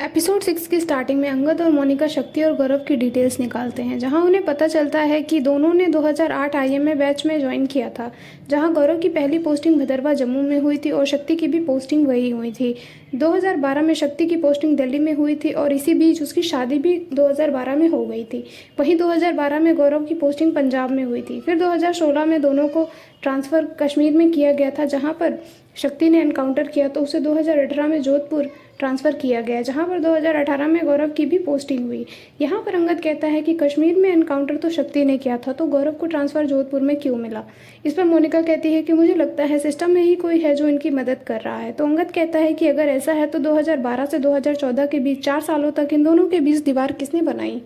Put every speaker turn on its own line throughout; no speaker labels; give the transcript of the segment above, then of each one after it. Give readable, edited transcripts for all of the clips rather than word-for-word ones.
Episode 6 की starting में अंगद और मोनिका शक्ति और गौरव की डिटेल्स निकालते हैं, जहां उन्हें पता चलता है कि दोनों ने 2008 आईएमए बैच में ज्वाइन किया था, जहां गौरव की पहली पोस्टिंग भदरवा जम्मू में हुई थी और शक्ति की भी पोस्टिंग वही हुई थी। 2012 में शक्ति की पोस्टिंग दिल्ली में हुई थी और इसी बीच उसकी शादी भी 2012 में हो गई थी। वहीं 2012 में गौरव की पोस्टिंग पंजाब में हुई थी। फिर 2016 में दोनों को ट्रांसफ़र कश्मीर में किया गया था, जहां पर शक्ति ने एनकाउंटर किया तो उसे 2018 में जोधपुर ट्रांसफ़र किया गया, जहां पर 2018 में गौरव की भी पोस्टिंग हुई। यहां पर अंगद कहता है कि कश्मीर में एनकाउंटर तो शक्ति ने किया था, तो गौरव को ट्रांसफ़र जोधपुर में क्यों मिला। इस पर मोनिका कहती है कि मुझे लगता है सिस्टम में ही कोई है जो इनकी मदद कर रहा है। तो अंगद कहता है कि अगर ऐसा है तो 2012 से 2014 के बीच 4 सालों तक इन दोनों के बीच दीवार किसने बनाई।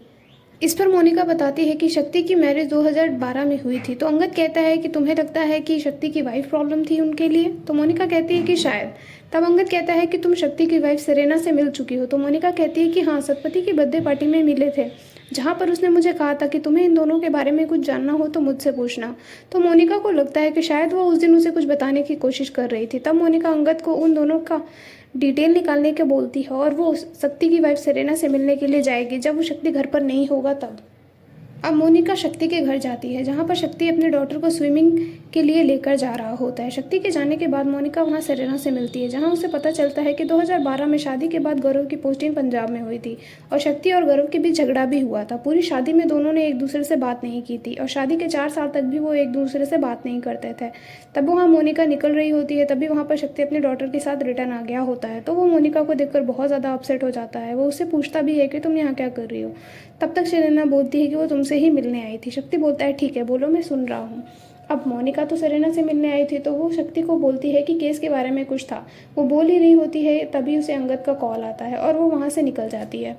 इस पर मोनिका बताती है कि शक्ति की मैरिज 2012 में हुई थी। तो अंगद कहता है कि तुम्हें लगता है कि शक्ति की वाइफ प्रॉब्लम थी उनके लिए। तो मोनिका कहती है कि शायद। तब अंगद कहता है कि तुम शक्ति की वाइफ सेरेना से मिल चुकी हो। तो मोनिका कहती है कि हाँ, सतपति की बर्थडे पार्टी में मिले थे, जहाँ पर उसने मुझे कहा था कि तुम्हें इन दोनों के बारे में कुछ जानना हो तो मुझसे पूछना। तो मोनिका को लगता है कि शायद वो उस दिन उसे कुछ बताने की कोशिश कर रही थी। तब मोनिका अंगद को उन दोनों का डिटेल निकालने के बोलती है और वो शक्ति की वाइफ सेरेना से मिलने के लिए जाएगी जब वो शक्ति घर पर नहीं होगा तब। अब मोनिका शक्ति के घर जाती है, जहाँ पर शक्ति अपने डॉटर को स्विमिंग के लिए लेकर जा रहा होता है। शक्ति के जाने के बाद मोनिका वहाँ सेरेना से मिलती है, जहाँ उसे पता चलता है कि 2012 में शादी के बाद गौरव की पोस्टिंग पंजाब में हुई थी और शक्ति और गौरव के बीच झगड़ा भी हुआ था। पूरी शादी में दोनों ने एक दूसरे से बात नहीं की थी और शादी के 4 साल तक भी वो एक दूसरे से बात नहीं करते थे। तब वहाँ मोनिका निकल रही होती है, तभी वहाँ पर शक्ति अपने डॉटर के साथ रिटर्न आ गया होता है। तो वो मोनिका को देखकर बहुत ज़्यादा अपसेट हो जाता है। वो उससे पूछता भी है कि तुम यहाँ क्या कर रही हो। तब तक सेरेना बोलती है कि वो तुमसे ही मिलने आई थी। शक्ति बोलता है ठीक है, बोलो, मैं सुन रहा हूँ। अब मोनिका तो सेरेना से मिलने आई थी, तो वो शक्ति को बोलती है कि केस के बारे में कुछ था। वो बोल ही रही होती है, तभी उसे अंगद का कॉल आता है और वो वहाँ से निकल जाती है।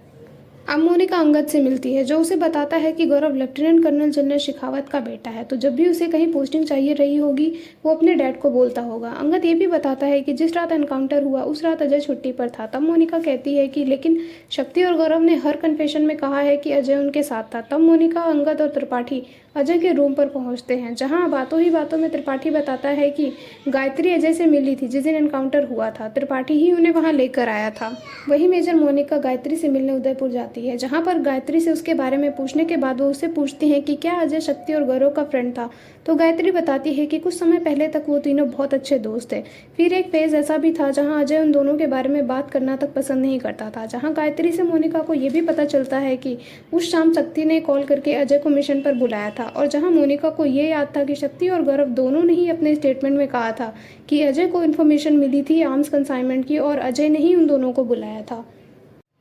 अब मोनिका अंगद से मिलती है, जो उसे बताता है कि गौरव लेफ्टिनेंट कर्नल जनरल शेखावत का बेटा है, तो जब भी उसे कहीं पोस्टिंग चाहिए रही होगी वो अपने डैड को बोलता होगा। अंगद ये भी बताता है कि जिस रात एनकाउंटर हुआ उस रात अजय छुट्टी पर था। तब मोनिका कहती है कि लेकिन शक्ति और गौरव ने हर कन्फेशन में कहा है कि अजय उनके साथ था। तब मोनिका, अंगद और त्रिपाठी अजय के रूम पर पहुंचते हैं, जहां बातों ही बातों में त्रिपाठी बताता है कि गायत्री अजय से मिली थी जिस दिन एनकाउंटर हुआ था। त्रिपाठी ही उन्हें वहां लेकर आया था। वही मेजर मोनिका गायत्री से मिलने उदयपुर जाती है, जहां पर गायत्री से उसके बारे में पूछने के बाद वो उससे पूछती हैं कि क्या अजय शक्ति और गौरव का फ्रेंड था। तो गायत्री बताती है कि कुछ समय पहले तक वो तीनों बहुत अच्छे दोस्त थे। फिर एक फेज ऐसा भी था जहां अजय उन दोनों के बारे में बात करना तक पसंद नहीं करता था। जहां गायत्री से मोनिका को ये भी पता चलता है कि उस शाम शक्ति ने कॉल करके अजय को मिशन पर बुलाया था और जहां मोनिका को ये याद था कि शक्ति और गौरव दोनों ने ही अपने स्टेटमेंट में कहा था कि अजय को इन्फॉर्मेशन मिली थी आर्म्स कंसाइनमेंट की और अजय ने ही उन दोनों को बुलाया था।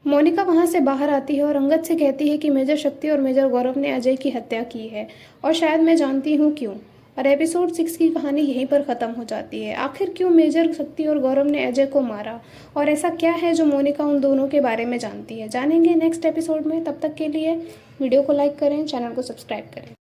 मोनिका वहां से बाहर आती है और अंगद से कहती है कि मेजर शक्ति और मेजर गौरव ने अजय की हत्या की है और शायद मैं जानती हूँ क्यों। और एपिसोड 6 की कहानी यहीं पर ख़त्म हो जाती है। आखिर क्यों मेजर शक्ति और गौरव ने अजय को मारा और ऐसा क्या है जो मोनिका उन दोनों के बारे में जानती है, जानेंगे नेक्स्ट एपिसोड में। तब तक के लिए वीडियो को लाइक करें, चैनल को सब्सक्राइब करें।